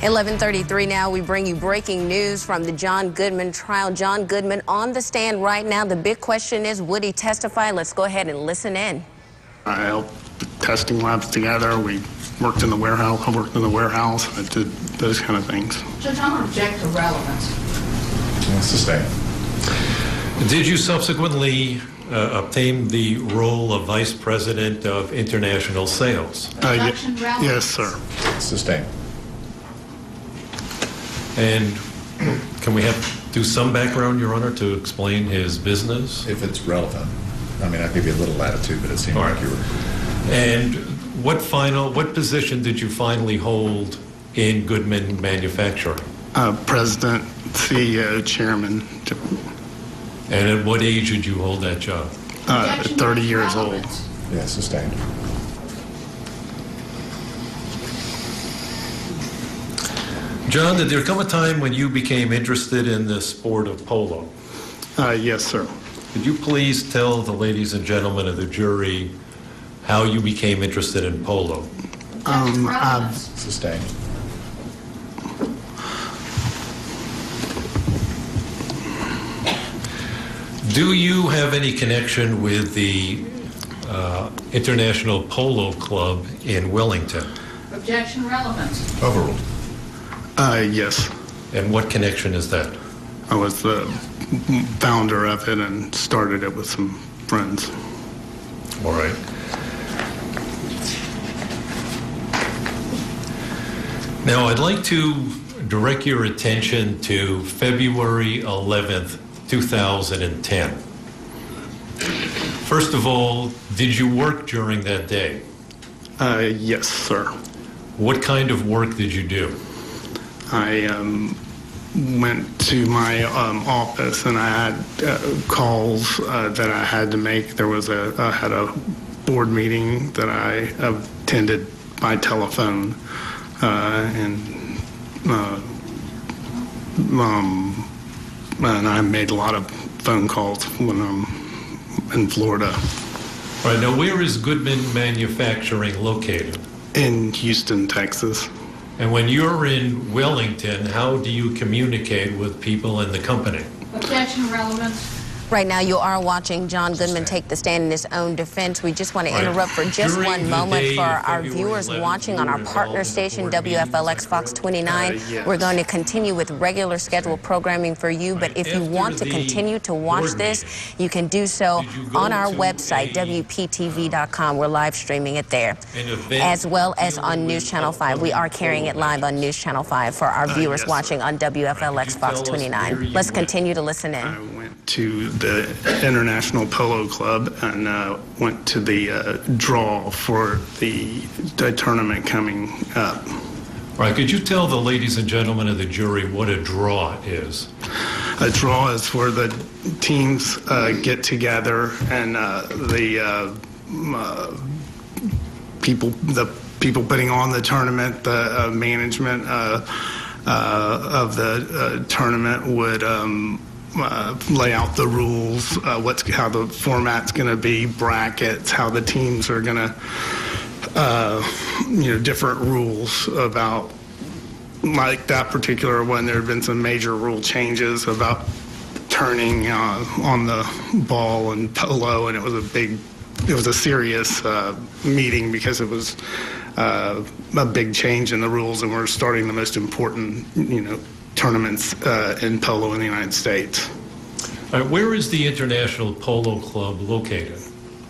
11:33 now, we bring you breaking news from the John Goodman trial. John Goodman on the stand right now. The big question is, would he testify? Let's go ahead and listen in. I helped testing labs together. We worked in the warehouse. I worked in the warehouse. I did those kind of things. Judge, I'm going to object to relevance. Sustained. Did you subsequently obtain the role of Vice President of International Sales? Yes, sir. Sustained. And can we do some background, Your Honor, to explain his business? If it's relevant. I mean, I'll give you a little latitude, but it seemed like you were. And what position did you finally hold in Goodman Manufacturing? President, CEO, chairman. And at what age did you hold that job? 30 years old. Yeah, sustained. John, did there come a time when you became interested in the sport of polo? Yes, sir. Could you please tell the ladies and gentlemen of the jury how you became interested in polo? Sustained. Do you have any connection with the International Polo Club in Wellington? Objection, relevance. Overruled. Yes. And what connection is that? I was the founder of it and started it with some friends. All right. Now, I'd like to direct your attention to February 11th, 2010. First of all, did you work during that day? Yes, sir. What kind of work did you do? I went to my office and I had calls that I had to make. I had a board meeting that I attended by telephone, and I made a lot of phone calls when I'm in Florida. All right, now where is Goodman Manufacturing located? In Houston, Texas. And when you're in Wellington, how do you communicate with people in the company? Objection, relevance. Right now, you are watching John Goodman take the stand in his own defense. We just want to interrupt for just one moment for our viewers watching on our partner station, WFLX Fox 29. We're going to continue with regular scheduled programming for you, but if you want to continue to watch this, you can do so on our website, WPTV.com. We're live streaming it there, as well as on News Channel 5. We are carrying it live on News Channel 5 for our viewers watching on WFLX Fox 29. Let's continue to listen in. I went to the International Polo Club and went to the draw for the tournament coming up. All right, could you tell the ladies and gentlemen of the jury what a draw is? A draw is where the teams get together and the people putting on the tournament, the management of the tournament would lay out the rules, how the format's going to be, brackets, how the teams are going to, different rules about, like that particular one. There had been some major rule changes about turning on the ball and polo, and it was a serious meeting because it was a big change in the rules, and we're starting the most important, tournaments in polo in the United States. All right, where is the International Polo Club located?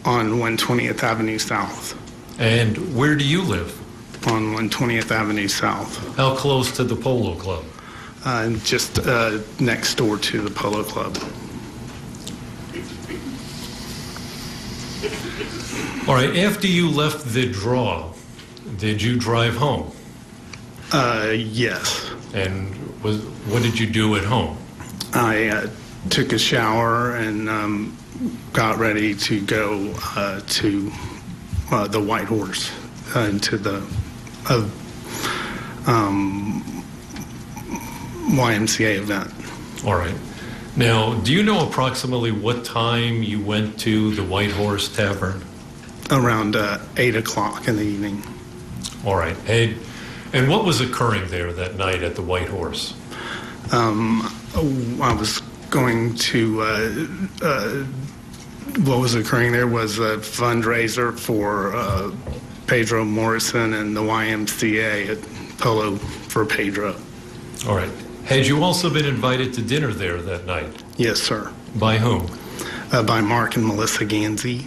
On 120th Avenue South. And where do you live? On 120th Avenue South. How close to the Polo Club? Just next door to the Polo Club. All right, after you left the draw, did you drive home? Yes. And what did you do at home? I took a shower and got ready to go to the White Horse, to the YMCA event. All right. Now, do you know approximately what time you went to the White Horse Tavern? Around 8 o'clock in the evening. All right. And what was occurring there that night at the White Horse? I was going to, what was occurring there was a fundraiser for Pedro Morrison and the YMCA at Polo for Pedro. All right. Had you also been invited to dinner there that night? Yes, sir. By whom? By Mark and Melissa Gansey.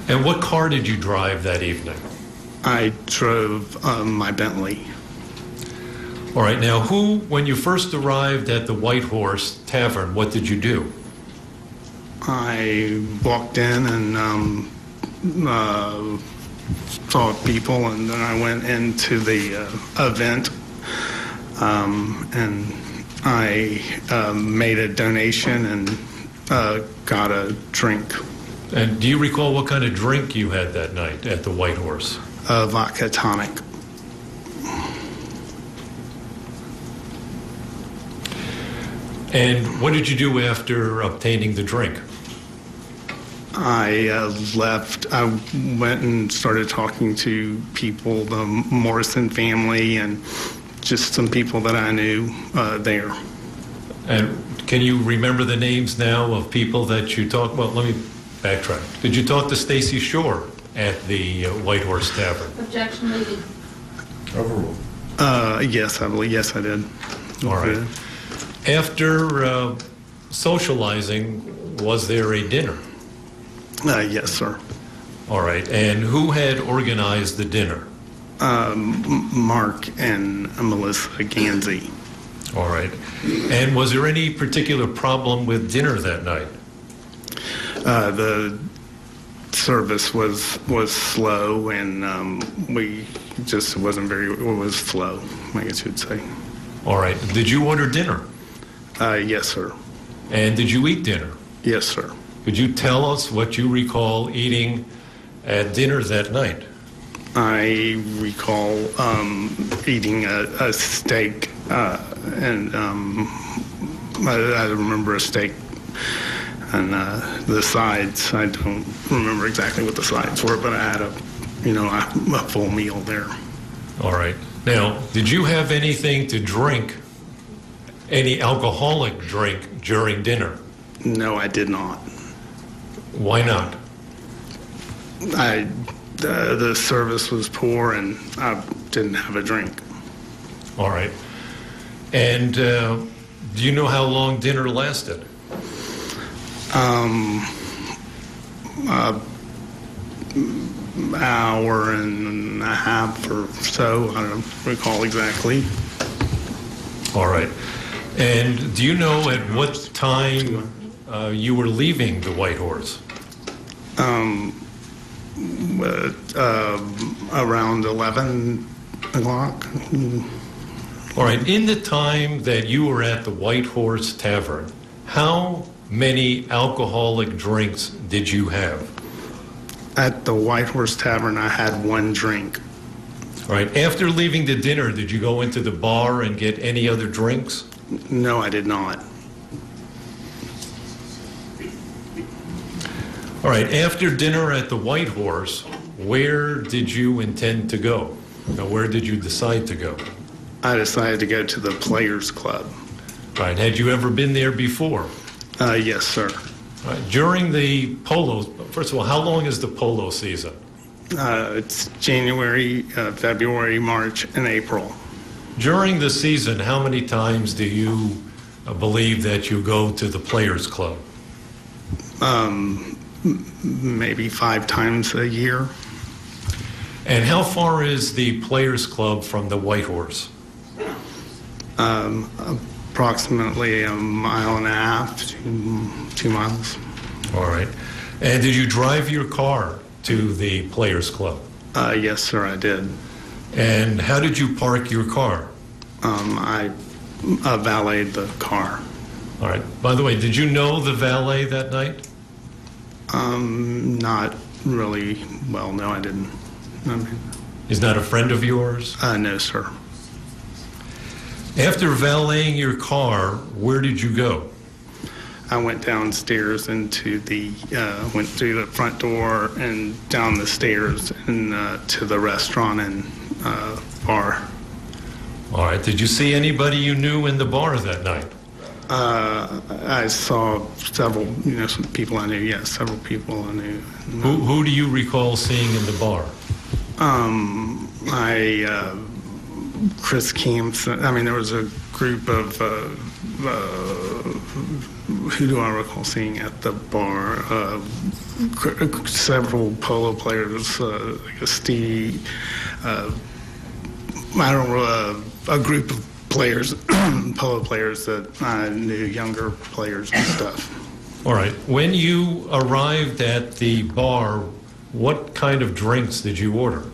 And what car did you drive that evening? I drove my Bentley. All right. Now, when you first arrived at the White Horse Tavern, what did you do? I walked in and saw people, and then I went into the event, and I made a donation and got a drink. And do you recall what kind of drink you had that night at the White Horse? Vodka tonic. And what did you do after obtaining the drink? I left. I went and started talking to people, the Morrison family, and just some people that I knew there. And can you remember the names now of people that you talked? Well, let me backtrack. Did you talk to Stacy Shore at the White Horse Tavern? Objection needed. Overruled. Yes, I believe. Yes, I did. All right. After socializing, was there a dinner? Yes, sir. All right. And who had organized the dinner? Mark and Melissa Gansey. All right. And was there any particular problem with dinner that night? The service was slow, and we just wasn't it was slow, I guess you'd say. All right. Did you order dinner? Yes, sir. And did you eat dinner? Yes, sir. Could you tell us what you recall eating at dinner that night? I recall eating a steak, and I remember a steak and the sides. I don't remember exactly what the sides were, but I had a full meal there. All right. Now, did you have anything to drink, any alcoholic drink during dinner? No, I did not. Why not? The service was poor, and I didn't have a drink. All right. And do you know how long dinner lasted? Hour and a half or so. I don't recall exactly. All right. And do you know at what time you were leaving the White Horse? Around 11 o'clock. All right. In the time that you were at the White Horse Tavern, how many alcoholic drinks did you have? At the White Horse Tavern, I had one drink. All right. After leaving the dinner, did you go into the bar and get any other drinks? No, I did not. All right. After dinner at the White Horse, where did you intend to go? Now, where did you decide to go? I decided to go to the Players Club. All right. Had you ever been there before? Yes, sir. All right. During the polo, first of all, how long is the polo season? It's January, February, March, and April. During the season, how many times do you believe that you go to the Players Club? Maybe 5 times a year. And how far is the Players Club from the White Horse? Approximately 1.5 miles, 2 miles. All right. And did you drive your car to the Players Club? Yes, sir, I did. And how did you park your car? I valeted the car. All right. By the way, did you know the valet that night? Not really. Well, no, I didn't. He's not a friend of yours? No, sir. After valeting your car, where did you go? I went downstairs into went through the front door and down the stairs and to the restaurant and bar. All right. Did you see anybody you knew in the bar that night? I saw several, some people I knew. Yes, several people I knew. Who do you recall seeing in the bar? Chris Keemson. I mean, there was a group of who do I recall seeing at the bar? Several polo players, like Steve. I don't know, a group of players, polo players that I knew, younger players and stuff. All right. When you arrived at the bar, what kind of drinks did you order?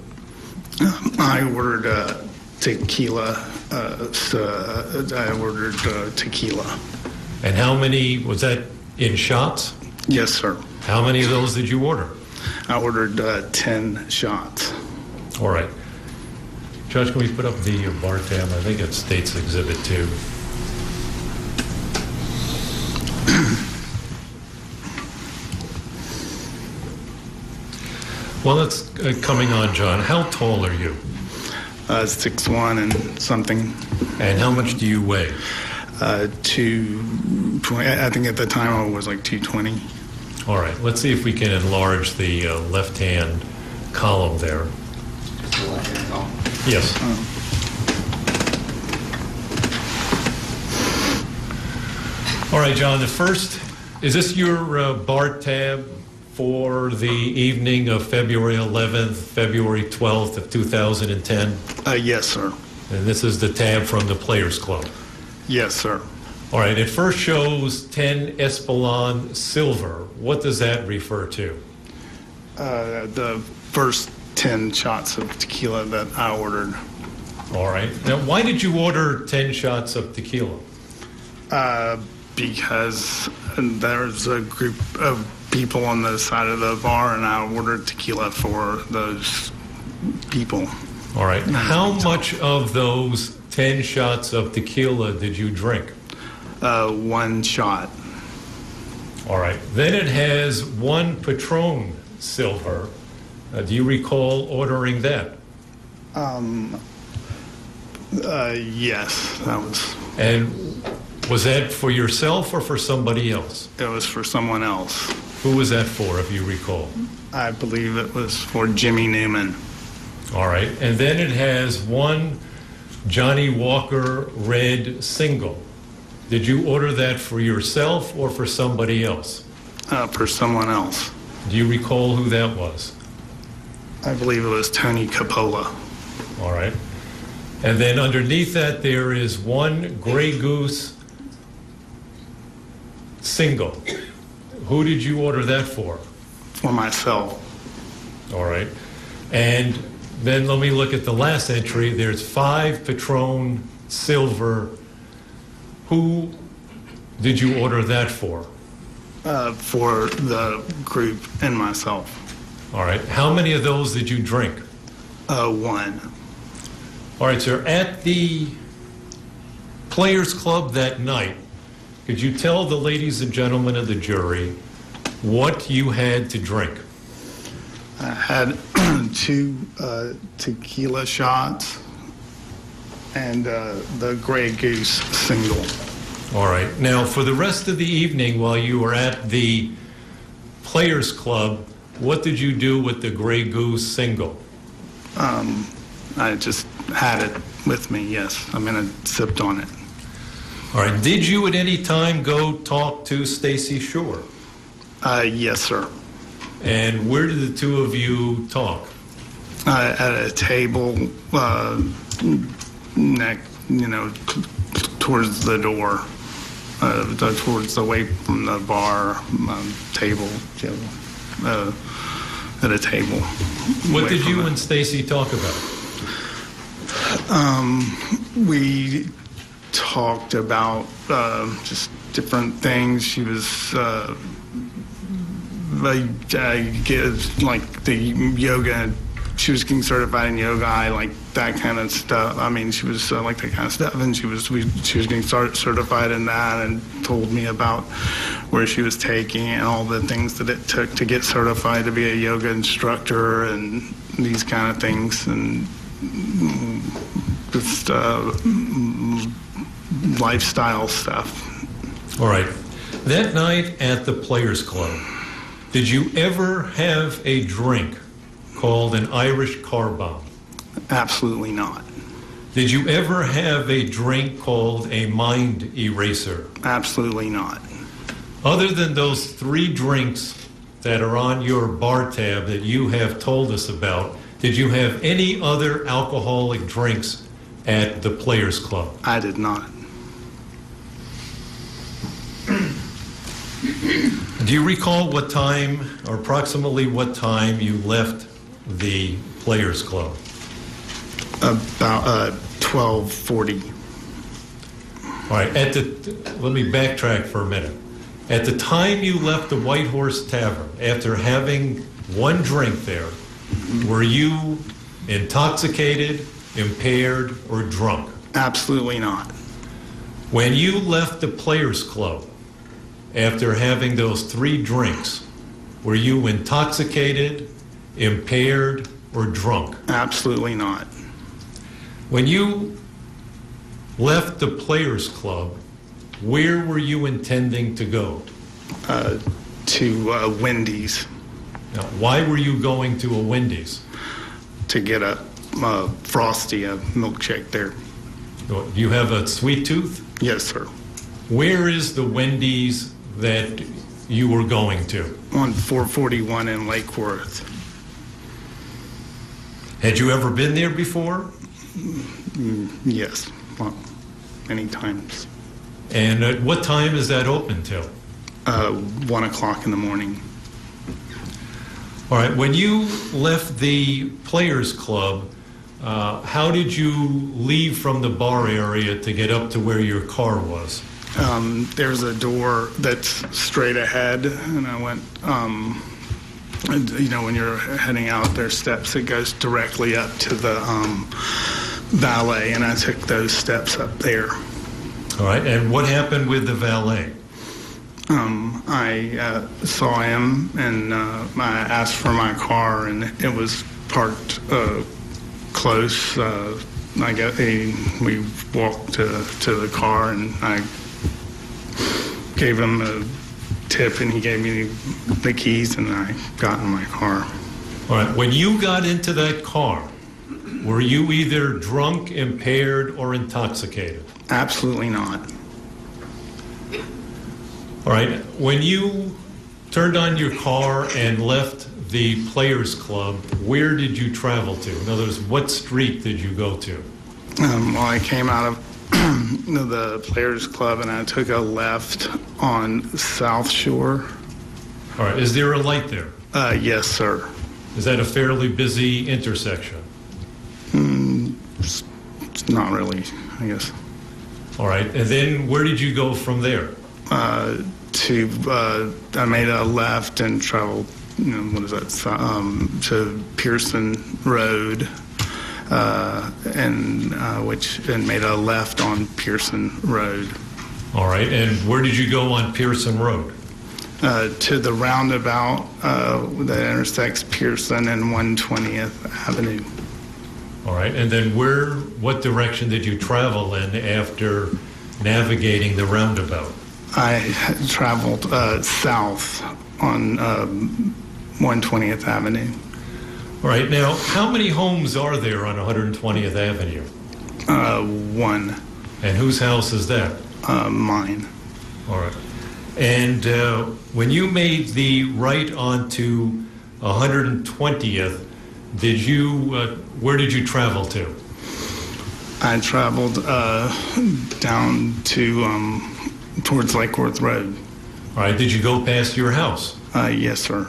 I ordered tequila. I ordered tequila. And how many, was that in shots? Yes, sir. How many of those did you order? I ordered 10 shots. All right. Judge, can we put up the bar tab? I think it's State's Exhibit 2. Well, it's coming on, John. How tall are you? 6'1" and something. And how much do you weigh? 220. I think at the time I was like 220. All right. Let's see if we can enlarge the left-hand column there. Yes. All right, John, the first, is this your bar tab for the evening of February 11th, February 12th of 2010? Yes, sir. And this is the tab from the Players Club? Yes, sir. All right, it first shows 10 Espolon Silver. What does that refer to? The first 10 shots of tequila that I ordered. All right. Now, why did you order 10 shots of tequila? Because there's a group of people on the side of the bar, and I ordered tequila for those people. All right. How much of those 10 shots of tequila did you drink? 1 shot. All right. Then it has 1 Patron Silver. Do you recall ordering that? Yes, that was. And was that for yourself or for somebody else? It was for someone else. Who was that for, if you recall? I believe it was for Jimmy Newman. All right. And then it has 1 Johnny Walker Red Single. Did you order that for yourself or for somebody else? For someone else. Do you recall who that was? I believe it was Tony Coppola. All right. And then underneath that, there is 1 Grey Goose Single. Who did you order that for? For myself. All right. And then let me look at the last entry. There's 5 Patron Silver. Who did you order that for? For the group and myself. All right. How many of those did you drink? 1. All right, sir. At the Players Club that night, could you tell the ladies and gentlemen of the jury what you had to drink? I had 2 tequila shots and the Grey Goose Single. All right. Now, for the rest of the evening while you were at the Players Club, what did you do with the Grey Goose Single? I just had it with me, yes. I mean, I sipped on it. All right. Did you at any time go talk to Stacy Shore? Yes, sir. And where did the two of you talk? At a table, towards the door, towards away from the bar table, at a table. What did you and Stacy talk about? We talked about just different things. She was like the yoga. she was getting certified in yoga. I like that kind of stuff. I mean, she was like that kind of stuff, and she was getting certified in that, and told me about where she was taking and all the things that it took to get certified to be a yoga instructor and these kind of things, and just lifestyle stuff. All right. That night at the Players Club, did you ever have a drink called an Irish car bomb? Absolutely not. Did you ever have a drink called a mind eraser? Absolutely not. Other than those 3 drinks that are on your bar tab that you have told us about, did you have any other alcoholic drinks at the Players Club? I did not. Do you recall what time, or approximately what time, you left the Players Club? About 12:40. All right. Let me backtrack for a minute. At the time you left the White Horse Tavern, after having one drink there, were you intoxicated, impaired, or drunk? Absolutely not. When you left the Players Club, after having those 3 drinks, were you intoxicated, impaired, or drunk? Absolutely not. When you left the Players Club, where were you intending to go? To Wendy's. Now, why were you going to a Wendy's? To get a Frosty, a milkshake there. Do you have a sweet tooth? Yes, sir. Where is the Wendy's that you were going to? On 441 in Lake Worth. Had you ever been there before? Yes, well, many times. And at what time is that open till? 1 o'clock in the morning. All right, when you left the Players Club, how did you leave from the bar area to get up to where your car was? There's a door that's straight ahead, and I went, you know, when you're heading out, there's steps that goes directly up to the valet, and I took those steps up there. All right, and what happened with the valet? I saw him, and I asked for my car, and it was parked close. I guess we walked to the car, and I gave him a tip, and he gave me the keys, and I got in my car. All right, when you got into that car, were you either drunk, impaired, or intoxicated? Absolutely not. All right, when you turned on your car and left the Players Club, where did you travel to? In other words, what street did you go to? Well, I came out of the Players Club, and I took a left on South Shore. All right, is there a light there? Yes, sir. Is that a fairly busy intersection? It's not really, I guess. All right, and then where did you go from there? I made a left and traveled, you know, what is that, to Pearson Road, and made a left on Pearson Road. All right, and where did you go on Pearson Road? To the roundabout that intersects Pearson and 120th Avenue. All right, and then what direction did you travel in after navigating the roundabout? I traveled south on 120th Avenue. All right, now, how many homes are there on 120th Avenue? One. And whose house is that? Mine. All right. And when you made the right onto 120th, where did you travel to? I traveled down to towards Lake Worth Road. All right. Did you go past your house? Yes, sir.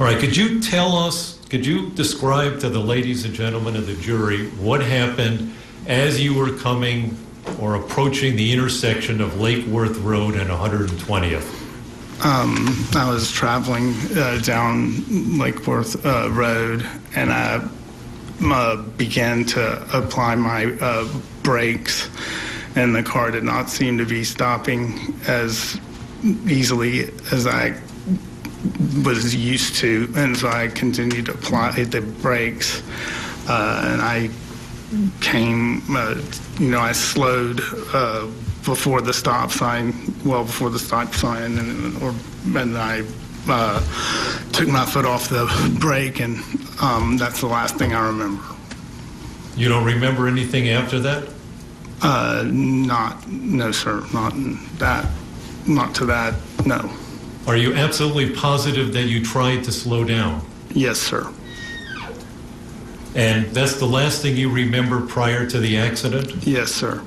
All right. Could you describe to the ladies and gentlemen of the jury what happened as you were coming or approaching the intersection of Lake Worth Road and 120th? I was traveling down Lake Worth Road, and I began to apply my brakes, and the car did not seem to be stopping as easily as I was used to, and so I continued to apply the brakes, and I came, I slowed before the stop sign, and I took my foot off the brake, and that's the last thing I remember. You don't remember anything after that? No, sir, not to that, no. Are you absolutely positive that you tried to slow down? Yes, sir. And that's the last thing you remember prior to the accident? Yes, sir.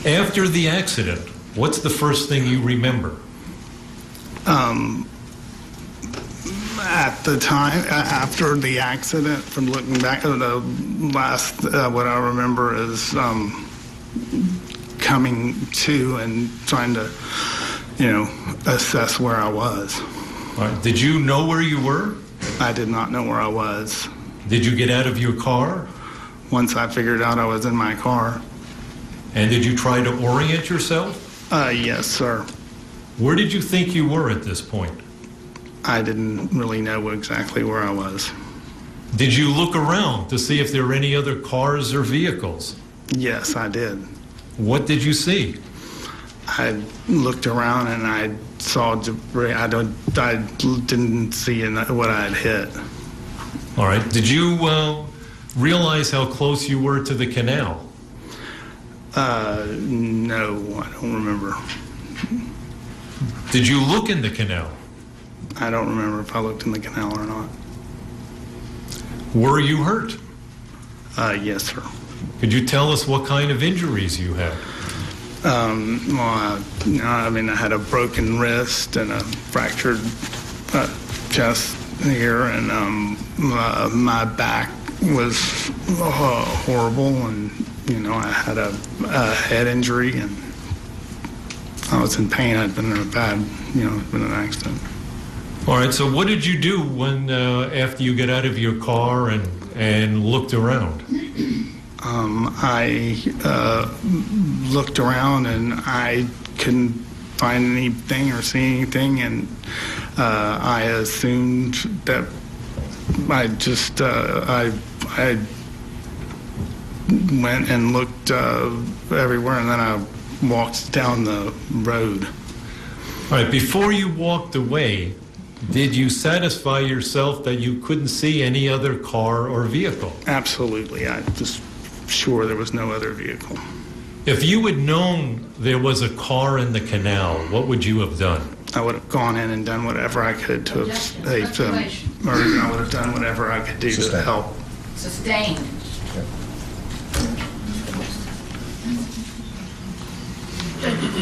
After the accident, what's the first thing you remember? At the time, after the accident, from looking back, the last, what I remember is coming to and trying to, assess where I was. All right. Did you know where you were? I did not know where I was. Did you get out of your car? Once I figured out I was in my car. And did you try to orient yourself? Yes, sir. Where did you think you were at this point? I didn't really know exactly where I was. Did you look around to see if there were any other cars or vehicles? Yes, I did. What did you see? I looked around and I saw debris. I didn't see what I had hit. All right. Did you realize how close you were to the canal? No, I don't remember. Did you look in the canal? I don't remember if I looked in the canal or not. Were you hurt? Yes, sir. Could you tell us what kind of injuries you had? I had a broken wrist and a fractured chest here, and my back was horrible, and I had a head injury, and I was in pain. I'd been in a bad, been in an accident. All right. So what did you do when after you got out of your car and looked around? I looked around and I couldn't find anything or see anything, and I assumed that I went and looked everywhere, and then I walked down the road. All right. Before you walked away, did you satisfy yourself that you couldn't see any other car or vehicle? Absolutely. I was sure there was no other vehicle. If you had known there was a car in the canal, what would you have done? I would have gone in and done whatever I could to save them, or I would have done whatever I could do to help. Sustained.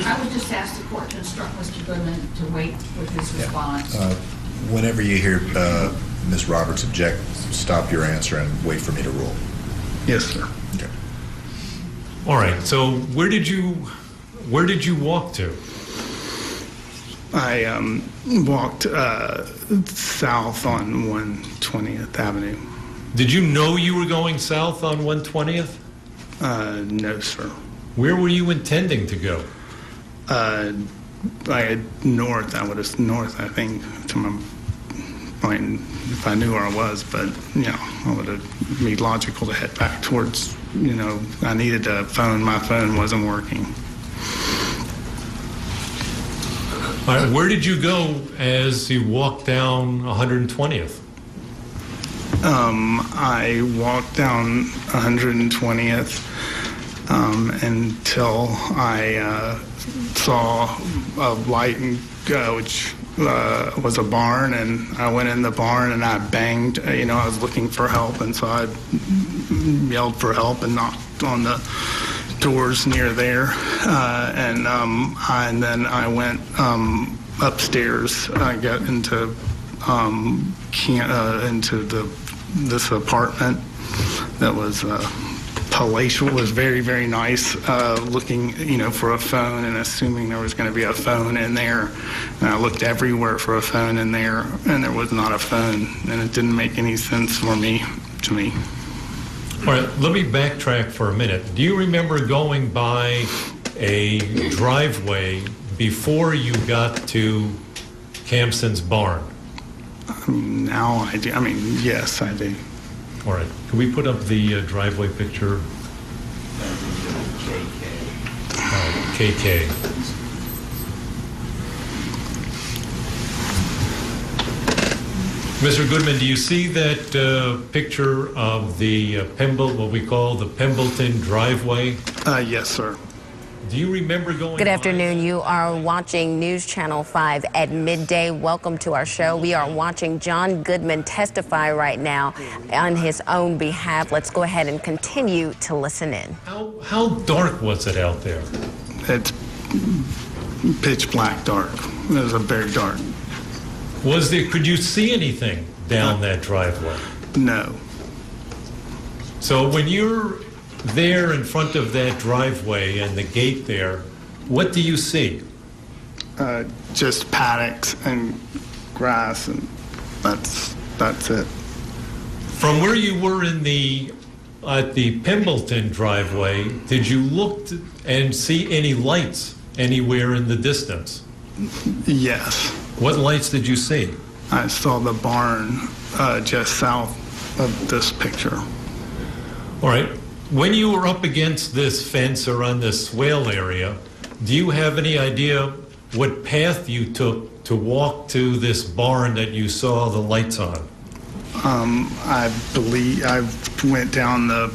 I would just ask the court to instruct Mr. Goodman to wait with his response. Whenever you hear Ms. Roberts object, stop your answer and wait for me to rule. Yes, sir. Okay. All right. So where did you walk to? I walked south on 120th Avenue. Did you know you were going south on 120th? No, sir. Where were you intending to go? North. I would have north, I think, to my point, if I knew where I was. But, I would have been logical to head back towards, I needed a phone. My phone wasn't working. All right, where did you go as you walked down 120th? I walked down 120th until I saw a light, which was a barn, and I went in the barn and I banged. I was looking for help, and so I yelled for help and knocked on the doors near there, and then I went upstairs. I got into this apartment that was palatial, was very, very nice, looking, for a phone and assuming there was going to be a phone in there. And I looked everywhere for a phone in there, and there was not a phone, and it didn't make any sense to me. All right, let me backtrack for a minute. Do you remember going by a driveway before you got to Campson's barn? Now I do. Yes, I do. All right. Can we put up the driveway picture? KK. Mr. Goodman, do you see that picture of the what we call the Pembleton driveway? Yes, sir. Do you remember going? Good afternoon. You are watching News Channel 5 at midday. Welcome to our show. We are watching John Goodman testify right now on his own behalf. Let's go ahead and continue to listen in. How dark was it out there? It's pitch black dark. It was very dark. Could you see anything down that driveway? No. So when you're there in front of that driveway and the gate there, what do you see? Just paddocks and grass, and that's it. From where you were at the Pembleton driveway, did you look and see any lights anywhere in the distance? Yes. What lights did you see? I saw the barn just south of this picture. All right. When you were up against this fence or on this swale area, do you have any idea what path you took to walk to this barn that you saw the lights on? I believe I went down the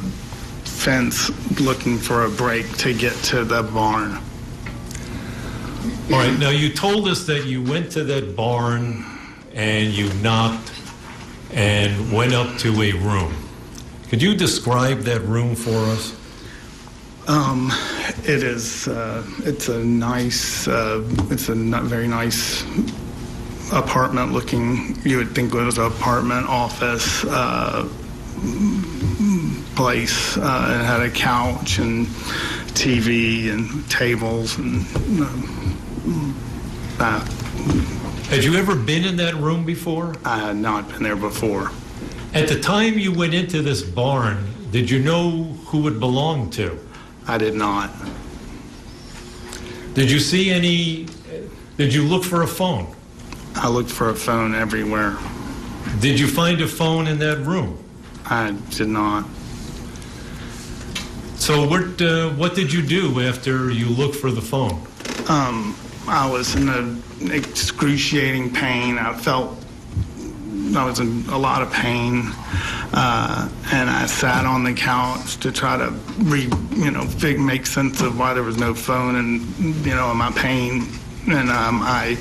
fence looking for a break to get to the barn. All right. Now, you told us that you went to that barn and you knocked and went up to a room. Could you describe that room for us? It is. It's a nice. It's a very nice apartment looking. You would think it was an apartment, office, place. It had a couch and TV and tables and bath. Had you ever been in that room before? I had not been there before. At the time you went into this barn, did you know who it belonged to? I did not. Did you see did you look for a phone? I looked for a phone everywhere. Did you find a phone in that room? I did not. So what did you do after you looked for the phone? I was in excruciating pain. I was in a lot of pain, and I sat on the couch to try to make sense of why there was no phone and my pain. And I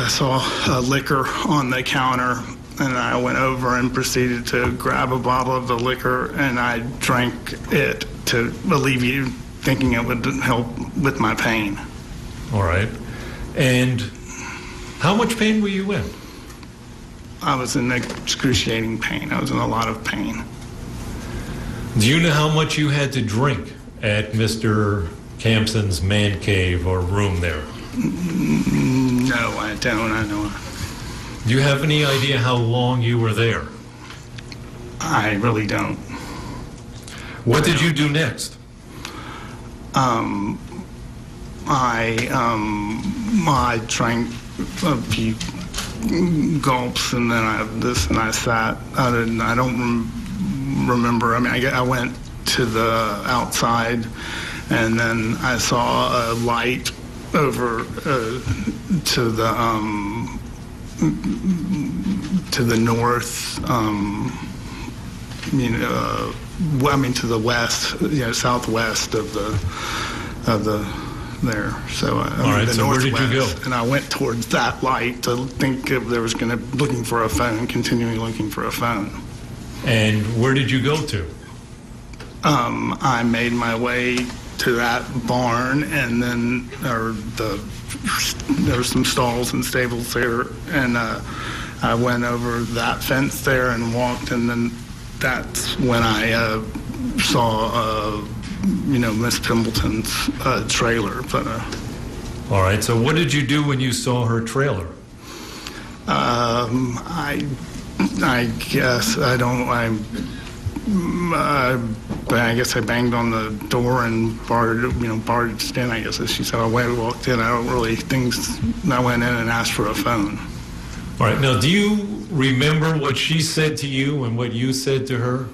saw liquor on the counter, and I went over and proceeded to grab a bottle of the liquor, and I drank it to alleviate, thinking it would help with my pain. All right. And how much pain were you in? I was in excruciating pain. I was in a lot of pain. Do you know how much you had to drink at Mr. Campson's man cave or room there? No, I don't. I know. Do you have any idea how long you were there? I really don't. What did you do next? I drank a few gulps, and then I sat. I don't remember. I went to the outside, and then I saw a light over to the north. To the west, southwest of the there. So, all right. So where did you go? And I went towards that light to think if there was looking for a phone, continuing looking for a phone. And where did you go to? I made my way to that barn, and then there were some stalls and stables there, and I went over that fence there and walked, and then that's when I saw, Miss Pimbleton's trailer. But all right. So what did you do when you saw her trailer? I guess I guess I banged on the door and barged in. I guess as she said, I walked in. I don't really think I went in and asked for a phone. All right. Now, do you remember what she said to you and what you said to her?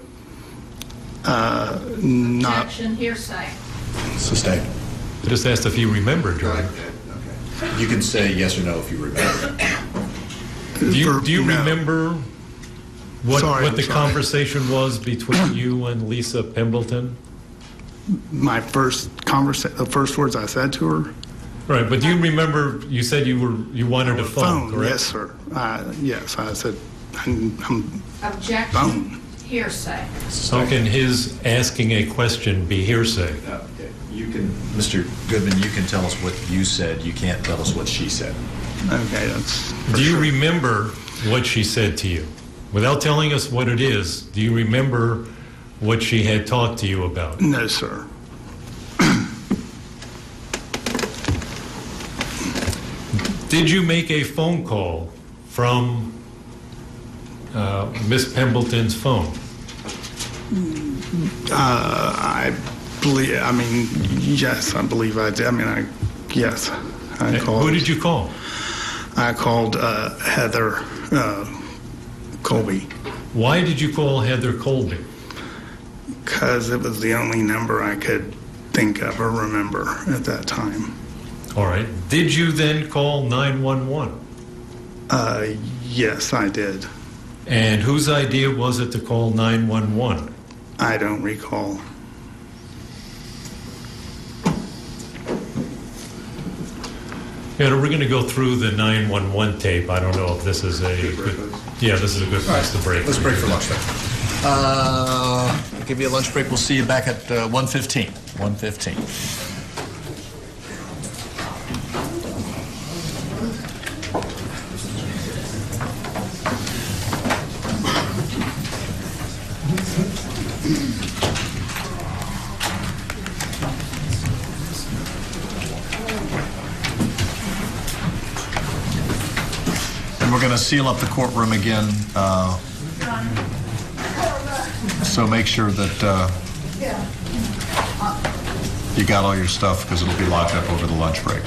Not. Objection, hearsay. Sustained. I just asked if you remembered her. Okay. You can say yes or no if you remember. Do you No. remember what the Sorry. conversation was between you and Lisa Pimbleton? My the first words I said to her. Right, but do you remember you said you wanted a phone, correct? Yes, sir. Yes, I said I'm Objection, phone. hearsay. How can his asking a question be hearsay? You can, Mr. Goodman, you can tell us what you said. You can't tell us what she said. Okay, that's. for Do you sure. remember what she said to you? Without telling us what it is, do you remember what she had talked to you about? No, sir. Did you make a phone call from Miss Pimbleton's phone? I believe. Yes, I believe I did. Yes, I called. Who did you call? I called Heather Colby Why did you call Heather Colby? because it was the only number I could think of or remember at that time. All right. Did you then call 911? Yes, I did. And whose idea was it to call 911? I don't recall. Yeah, we're going to go through the 911 tape. I don't know if this is a good. Yeah, this is a good place to break. Let's break for lunch then. I'll give you a lunch break. We'll see you back at 1:15. 1:15. We're going to seal up the courtroom again, so make sure that you got all your stuff because it'll be locked up over the lunch break.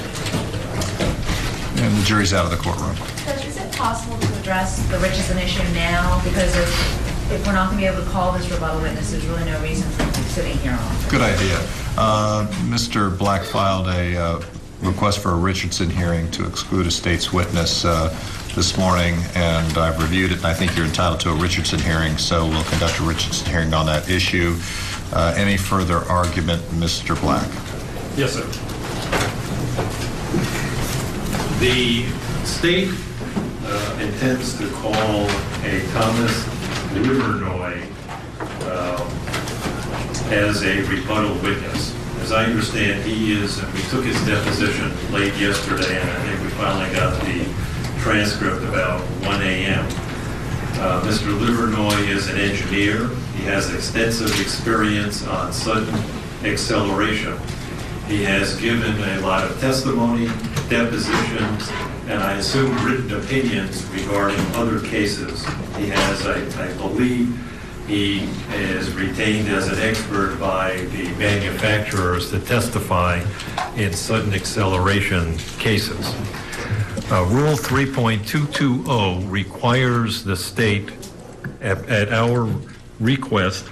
And the jury's out of the courtroom. Judge, is it possible to address the Richardson issue now? Because if we're not going to be able to call this rebuttal witness, there's really no reason for sitting here on. Good idea. Mr. Black filed a request for a Richardson hearing to exclude a state's witness this morning, and I've reviewed it, and I think you're entitled to a Richardson hearing, so we'll conduct a Richardson hearing on that issue. Any further argument, Mr. Black? Yes, sir. The state intends to call a Thomas Livernoy as a rebuttal witness. As I understand, he is, and we took his deposition late yesterday, and I think we finally got the transcript about 1 a.m. Mr. Livernoy is an engineer. He has extensive experience on sudden acceleration. He has given a lot of testimony, depositions, and I assume written opinions regarding other cases. He has, I believe, he is retained as an expert by the manufacturers to testify in sudden acceleration cases. Rule 3.220 requires the state, at our request,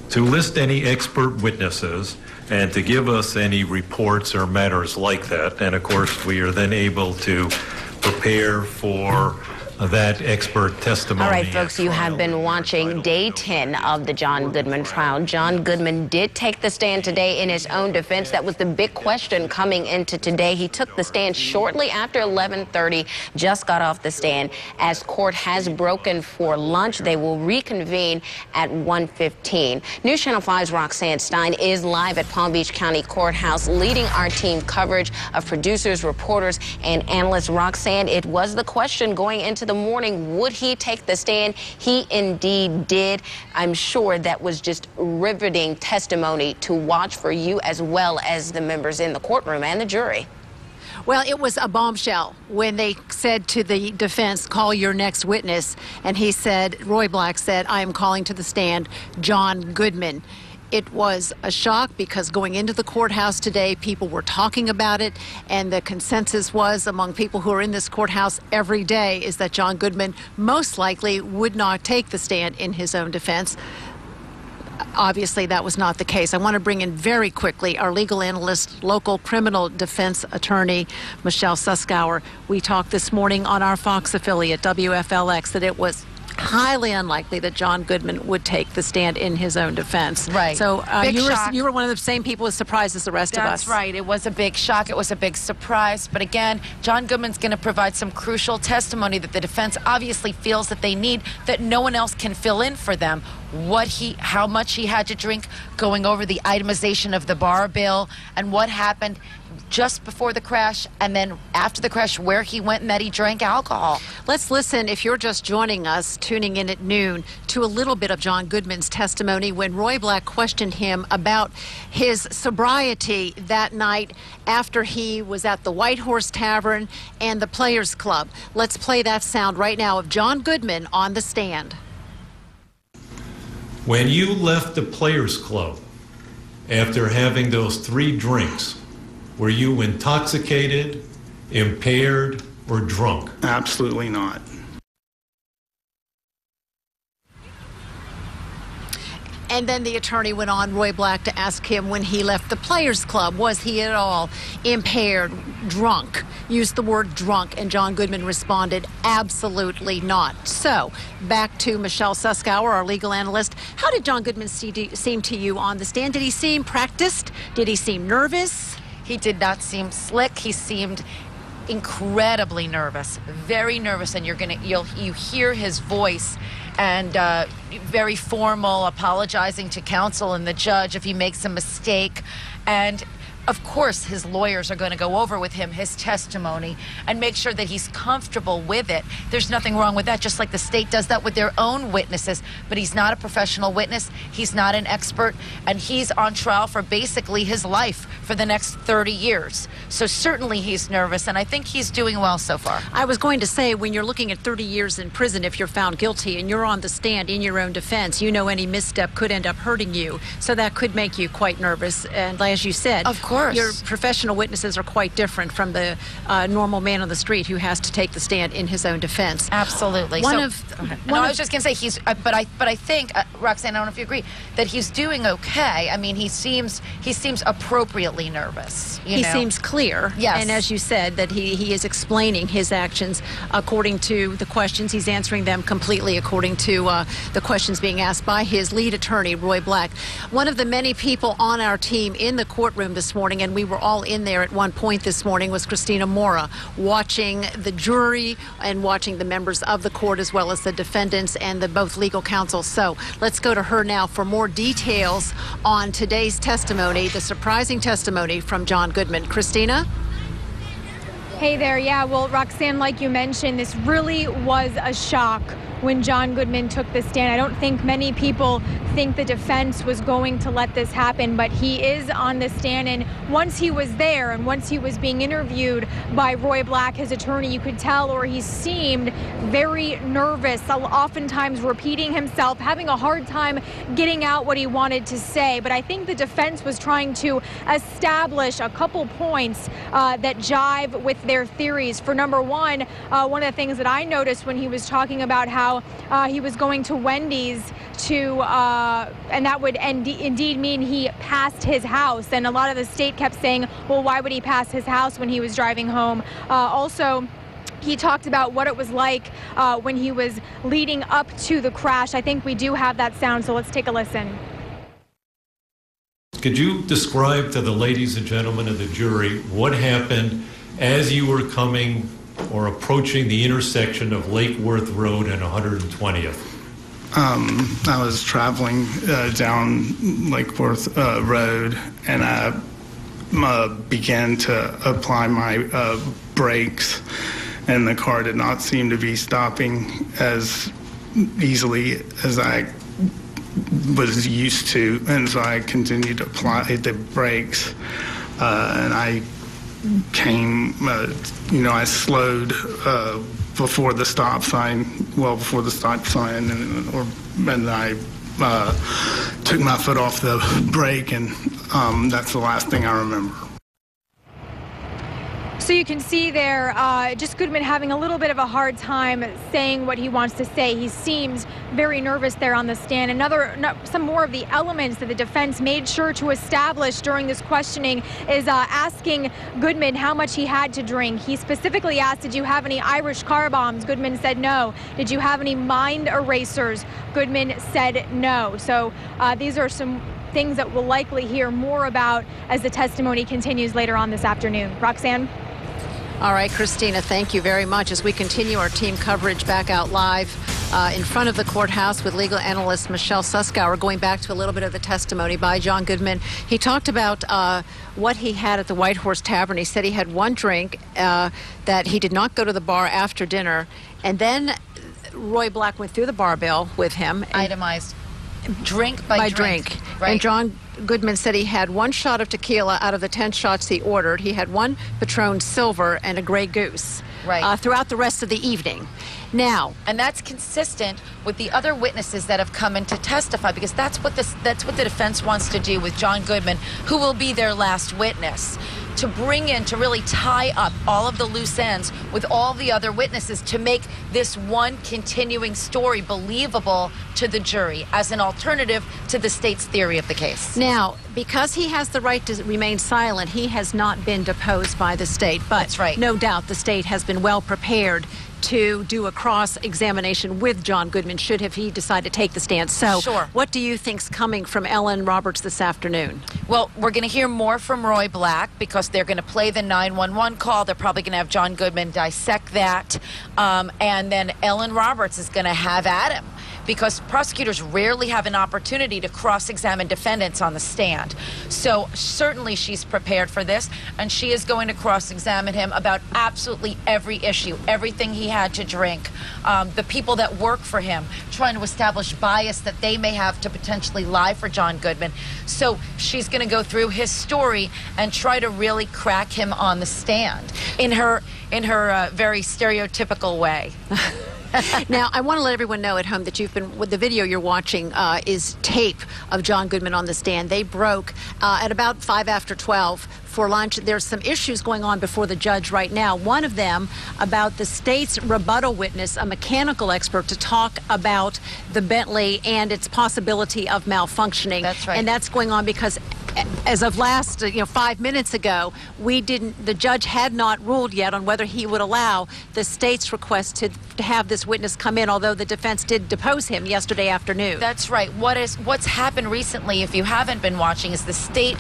to list any expert witnesses and to give us any reports or matters like that. And of course, we are then able to prepare for that expert testimony. All right, folks, you have been watching day 10 of the John Goodman trial. John Goodman did take the stand today in his own defense. That was the big question coming into today. He took the stand shortly after 11:30, just got off the stand. As court has broken for lunch, they will reconvene at 1:15. News Channel 5's Roxanne Stein is live at Palm Beach County Courthouse, leading our team coverage of producers, reporters, and analysts. Roxanne, it was the question going into into the morning, would he take the stand? He indeed did. I'm sure that was just riveting testimony to watch for you as well as the members in the courtroom and the jury. Well, it was a bombshell when they said to the defense, call your next witness. And he said, Roy Black said, I am calling to the stand John Goodman. It was a shock because going into the courthouse today, people were talking about it, and the consensus was among people who are in this courthouse every day is that John Goodman most likely would not take the stand in his own defense. Obviously, that was not the case. I want to bring in very quickly our legal analyst, local criminal defense attorney, Michelle Suskauer. We talked this morning on our Fox affiliate, WFLX, that it was highly unlikely that John Goodman would take the stand in his own defense. Right. So you were one of the same people as surprised as the rest of us. That's right. It was a big shock. It was a big surprise. But again, John Goodman's going to provide some crucial testimony that the defense obviously feels that they need, that no one else can fill in for them. How much he had to drink, going over the itemization of the bar bill, and what happened just before the crash, and then after the crash, where he went and that he drank alcohol. Let's listen, if you're just joining us, tuning in at noon, to a little bit of John Goodman's testimony when Roy Black questioned him about his sobriety that night after he was at the White Horse Tavern and the Players Club. Let's play that sound right now of John Goodman on the stand. When you left the Players Club after having those 3 drinks, were you intoxicated, impaired, or drunk? Absolutely not. And then the attorney went on, Roy Black, to ask him when he left the Players Club, was he at all impaired, drunk? Used the word drunk, and John Goodman responded, absolutely not. So, back to Michelle Suskauer, our legal analyst. How did John Goodman seem to you on the stand? Did he seem practiced? Did he seem nervous? He did not seem slick. He seemed incredibly nervous, very nervous, and you hear his voice, and very formal, apologizing to counsel and the judge if he makes a mistake. And of course, his lawyers are going to go over with him his testimony and make sure that he's comfortable with it. There's nothing wrong with that, just like the state does that with their own witnesses. But he's not a professional witness. He's not an expert. And he's on trial for basically his life for the next 30 years. So certainly he's nervous, and I think he's doing well so far. I was going to say, when you're looking at 30 years in prison, if you're found guilty and you're on the stand in your own defense, you know any misstep could end up hurting you. So that could make you quite nervous. And as you said, of course, your professional witnesses are quite different from the normal man on the street who has to take the stand in his own defense. Absolutely. I was just going to say but I think, Roxanne, I don't know if you agree, that he's doing okay. I mean, he seems appropriately nervous. He seems clear. Yes. And as you said, that he is explaining his actions according to the questions. He's answering them completely according to the questions being asked by his lead attorney, Roy Black. One of the many people on our team in the courtroom this morning, and we were all in there at one point this morning, was Christina Mora, watching the jury and watching the members of the court as well as the defendants and the both legal counsel. So let's go to her now for more details on today's testimony, the surprising testimony from John Goodman. Christina? Hey there. Yeah, well, Roxanne, like you mentioned, this really was a shock when John Goodman took the stand. I don't think many people think the defense was going to let this happen, but he is on the stand. And once he was there and once he was being interviewed by Roy Black, his attorney, you could tell, or he seemed very nervous, oftentimes repeating himself, having a hard time getting out what he wanted to say. But I think the defense was trying to establish a couple points that jive with their theories. For number one of the things that I noticed when he was talking about how he was going to Wendy's and that would indeed mean he passed his house. And a lot of the state kept saying, well, why would he pass his house when he was driving home? Also, he talked about what it was like when he was leading up to the crash. I think we do have that sound, so let's take a listen. Could you describe to the ladies and gentlemen of the jury what happened as you were coming or approaching the intersection of Lake Worth Road and 120th? I was traveling down Lake Worth Road, and I began to apply my brakes, and the car did not seem to be stopping as easily as I was used to, and so I continued to apply the brakes, and I came, I slowed before the stop sign, and I took my foot off the brake, and that's the last thing I remember. So you can see there, just Goodman having a little bit of a hard time saying what he wants to say. He seems very nervous there on the stand. Some more of the elements that the defense made sure to establish during this questioning is asking Goodman how much he had to drink. He specifically asked, did you have any Irish car bombs? Goodman said no. Did you have any mind erasers? Goodman said no. So these are some things that we'll likely hear more about as the testimony continues later on this afternoon. Roxanne? All right, Christina, thank you very much. As we continue our team coverage back out live in front of the courthouse with legal analyst Michelle Suskauer, going back to a little bit of the testimony by John Goodman. He talked about what he had at the White Horse Tavern. He said he had one drink, that he did not go to the bar after dinner, and then Roy Black went through the bar bill with him. Itemized. Drink by drink. Right. And John Goodman said he had one shot of tequila out of the 10 shots he ordered. He had one Patron Silver and a Grey Goose throughout the rest of the evening. Now, and that's consistent with the other witnesses that have come in to testify, because that's what the defense wants to do with John Goodman, who will be their last witness, to bring in, to really tie up all of the loose ends with all the other witnesses to make this one continuing story believable to the jury as an alternative to the state's theory of the case. Now, because he has the right to remain silent, he has not been deposed by the state. But that's right. No doubt the state has been well prepared to do a cross-examination with John Goodman should he decide to take the stand. So sure. What do you think's coming from Ellen Roberts this afternoon? Well, we're going to hear more from Roy Black because they're going to play the 911 call. They're probably going to have John Goodman dissect that. And then Ellen Roberts is going to have at him, because prosecutors rarely have an opportunity to cross-examine defendants on the stand. So certainly she's prepared for this, and she is going to cross-examine him about absolutely every issue, everything he had to drink, the people that work for him, trying to establish bias that they may have to potentially lie for John Goodman. So she's going to go through his story and try to really crack him on the stand in her very stereotypical way. Now, I want to let everyone know at home that with the video you're watching is tape of John Goodman on the stand. They broke at about 5 after 12 for lunch. There's some issues going on before the judge right now. One of them about the state's rebuttal witness, a mechanical expert, to talk about the Bentley and its possibility of malfunctioning. That's right. And that's going on because as of last, 5 minutes ago, the judge had not ruled yet on whether he would allow the state's request to have this witness come in, although the defense did depose him yesterday afternoon. That's right. What's happened recently, if you haven't been watching, is the state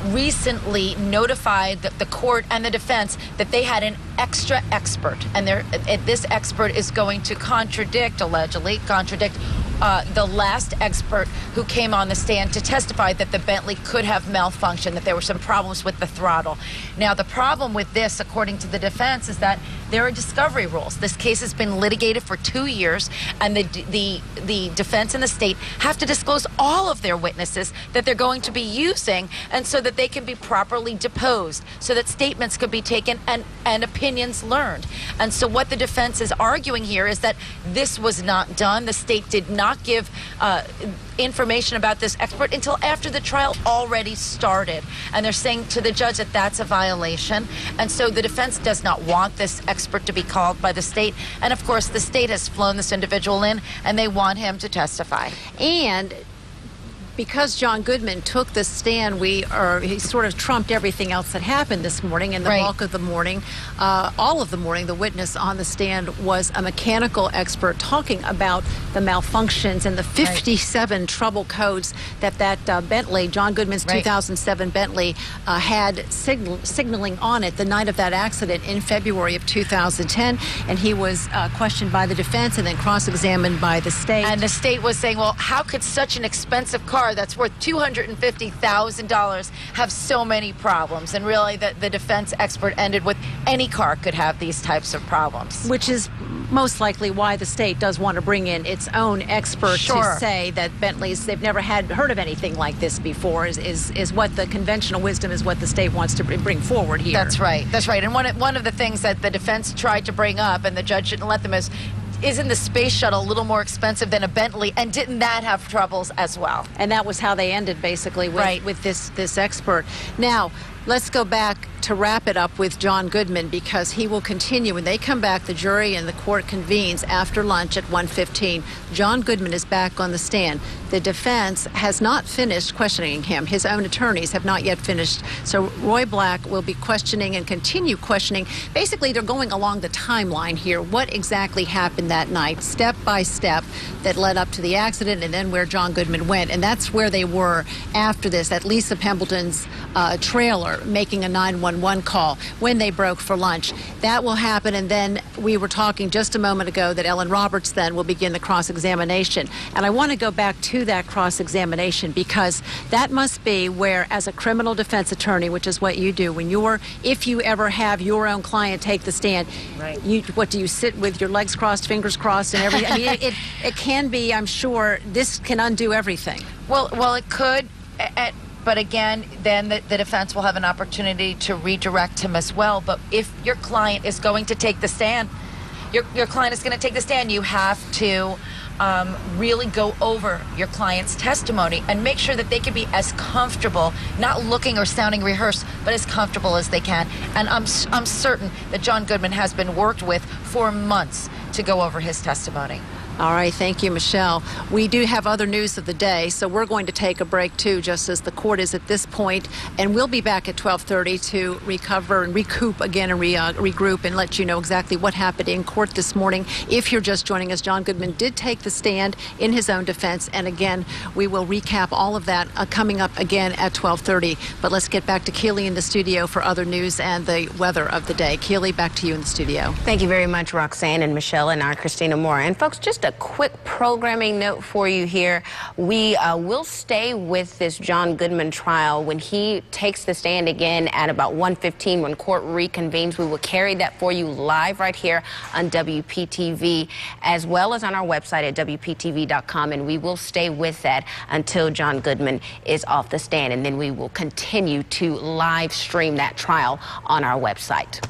recently notified the court and the defense that they had an extra expert, and this expert is going to allegedly contradict the last expert who came on the stand to testify that the Bentley could have malfunctioned, that there were some problems with the throttle. Now, the problem with this, according to the defense, is that there are discovery rules. This case has been litigated for 2 years, and the defense and the state have to disclose all of their witnesses that they're going to be using, and so that they can be properly deposed, so that statements could be taken and opinions learned. And so what the defense is arguing here is that this was not done. The state did not give information about this expert until after the trial already started. And they're saying to the judge that that's a violation. And so the defense does not want this expert to be called by the state. And of course, the state has flown this individual in, and they want him to testify. And because John Goodman took the stand, he sort of trumped everything else that happened this morning. And the bulk of the morning, all of the morning, the witness on the stand was a mechanical expert talking about the malfunctions and the 57 trouble codes that Bentley, John Goodman's 2007 Bentley, had signaling on it the night of that accident in February of 2010. And he was questioned by the defense and then cross-examined by the state. And the state was saying, well, how could such an expensive car car that's worth $250,000 have so many problems. And really, the defense expert ended with any car could have these types of problems. Which is most likely why the state does want to bring in its own expert to say that Bentley's, they've never heard of anything like this before, is what the conventional wisdom is, what the state wants to bring forward here. That's right. That's right. And one of the things that the defense tried to bring up, and the judge didn't let them, is, isn't the space shuttle a little more expensive than a Bentley? And didn't that have troubles as well? And that was how they ended, basically, with this expert. Now, let's go back to wrap it up with John Goodman, because he will continue. When they come back, the jury and the court convenes after lunch at 1:15. John Goodman is back on the stand. The defense has not finished questioning him. His own attorneys have not yet finished. So Roy Black will be questioning and continue questioning. Basically, they're going along the timeline here. What exactly happened that night, step by step, that led up to the accident, and then where John Goodman went. And that's where they were after this, at Lisa Pembleton's trailer, making a 911 call when they broke for lunch. That will happen, and then we were talking just a moment ago that Ellen Roberts then will begin the cross-examination. And I want to go back to that cross-examination, because that must be where, as a criminal defense attorney, which is what you do, if you ever have your own client take the stand, right. What do you sit with your legs crossed, fingers crossed, and everything? I mean, it can be, I'm sure, this can undo everything. Well, it could. But again, then the defense will have an opportunity to redirect him as well. But if your client is going to take the stand, your client is going to take the stand, you have to really go over your client's testimony and make sure that they can be as comfortable, not looking or sounding rehearsed, but as comfortable as they can. And I'm certain that John Goodman has been worked with for months to go over his testimony. All right, thank you, Michelle. We do have other news of the day, so we're going to take a break too, just as the court is at this point, and we'll be back at 12:30 to recover and recoup again and regroup and let you know exactly what happened in court this morning. If you're just joining us, John Goodman did take the stand in his own defense, and again, we will recap all of that coming up again at 12:30. But let's get back to Keely in the studio for other news and the weather of the day. Keely, back to you in the studio. Thank you very much, Roxanne and Michelle and our Christina Moore. And folks, just a quick programming note for you here. We will stay with this John Goodman trial when he takes the stand again at about 1:15 when court reconvenes. We will carry that for you live right here on WPTV, as well as on our website at WPTV.com, and we will stay with that until John Goodman is off the stand, and then we will continue to live stream that trial on our website.